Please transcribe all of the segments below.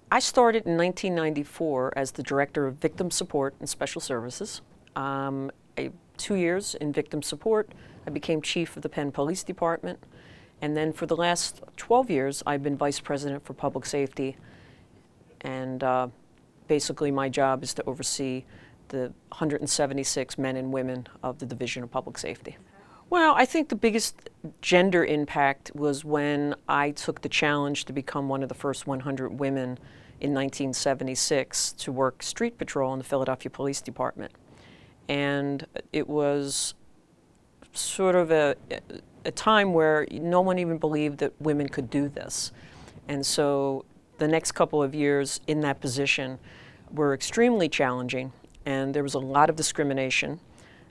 I started in 1994 as the Director of Victim Support and Special Services. 2 years in victim support, I became Chief of the Penn Police Department, and then for the last 12 years I've been Vice President for Public Safety, and basically my job is to oversee the 176 men and women of the Division of Public Safety. Well, I think the biggest gender impact was when I took the challenge to become one of the first 100 women in 1976 to work street patrol in the Philadelphia Police Department. And it was sort of a time where no one even believed that women could do this. And so the next couple of years in that position were extremely challenging, and there was a lot of discrimination.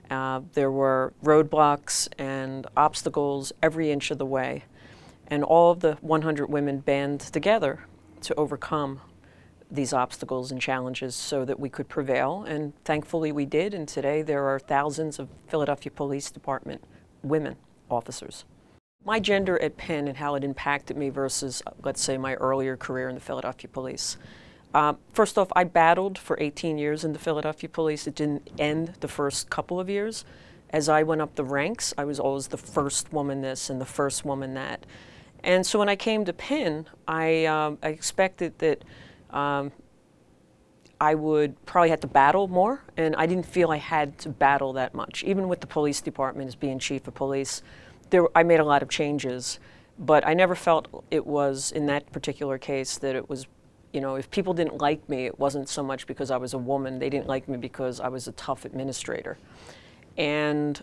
There were roadblocks and obstacles every inch of the way, and all of the 100 women band together to overcome these obstacles and challenges so that we could prevail, and thankfully we did, and today there are thousands of Philadelphia Police Department women officers. My gender at Penn and how it impacted me versus, let's say, my earlier career in the Philadelphia Police. First off, I battled for 18 years in the Philadelphia Police. It didn't end the first couple of years. As I went up the ranks, I was always the first woman this and the first woman that. And so when I came to Penn, I expected that I would probably have to battle more, and I didn't feel I had to battle that much. Even with the police department as being chief of police, I made a lot of changes, but I never felt it was, in that particular case, that it was, you know, if people didn't like me, it wasn't so much because I was a woman. They didn't like me because I was a tough administrator. And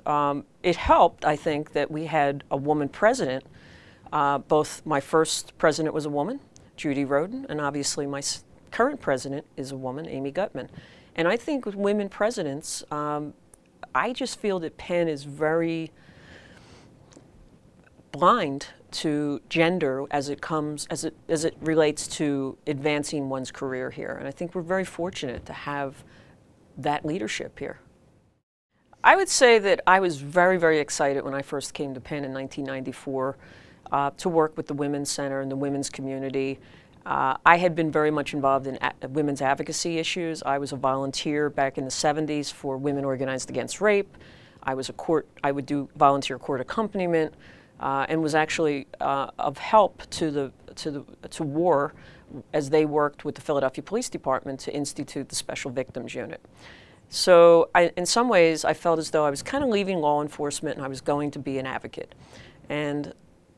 it helped, I think, that we had a woman president. Both my first president was a woman, Judy Roden, and obviously my current president is a woman, Amy Gutman. And I think with women presidents, I just feel that Penn is very blind to gender as it relates to advancing one's career here. And I think we're very fortunate to have that leadership here. I would say that I was very, very excited when I first came to Penn in 1994 to work with the Women's Center and the women's community. I had been very much involved in women's advocacy issues. I was a volunteer back in the 70s for Women Organized Against Rape. I would do volunteer court accompaniment, and was actually of help to WAR as they worked with the Philadelphia Police Department to institute the Special Victims Unit. So in some ways, I felt as though I was kind of leaving law enforcement and I was going to be an advocate. And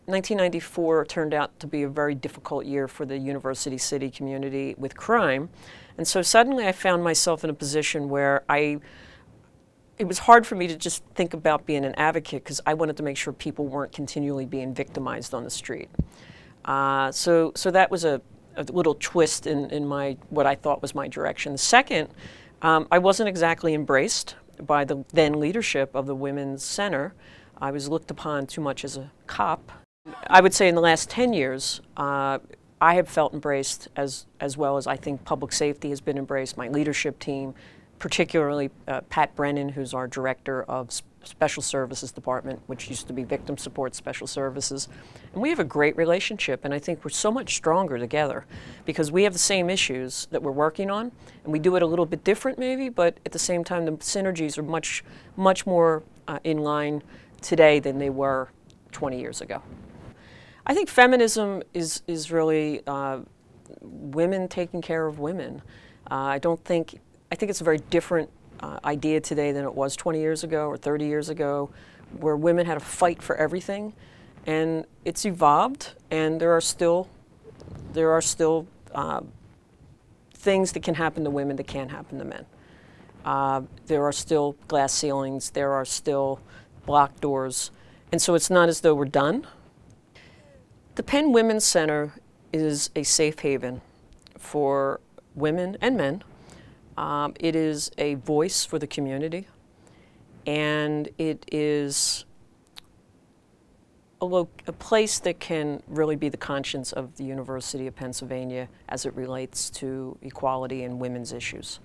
1994 turned out to be a very difficult year for the University City community with crime. And so suddenly I found myself in a position where it was hard for me to just think about being an advocate because I wanted to make sure people weren't continually being victimized on the street. So that was a little twist in what I thought was my direction. The second, I wasn't exactly embraced by the then leadership of the Women's Center. I was looked upon too much as a cop. I would say in the last 10 years, I have felt embraced as well as I think public safety has been embraced, my leadership team, particularly Pat Brennan, who's our Director of Special Services Department, which used to be Victim Support Special Services. And we have a great relationship, and I think we're so much stronger together because we have the same issues that we're working on, and we do it a little bit different maybe, but at the same time the synergies are much more in line today than they were 20 years ago. I think feminism is really women taking care of women. I think it's a very different idea today than it was 20 years ago or 30 years ago, where women had to fight for everything, and it's evolved. And there are still things that can happen to women that can't happen to men. There are still glass ceilings. There are still blocked doors, and so it's not as though we're done. The Penn Women's Center is a safe haven for women and men. It is a voice for the community, and it is a place that can really be the conscience of the University of Pennsylvania as it relates to equality and women's issues.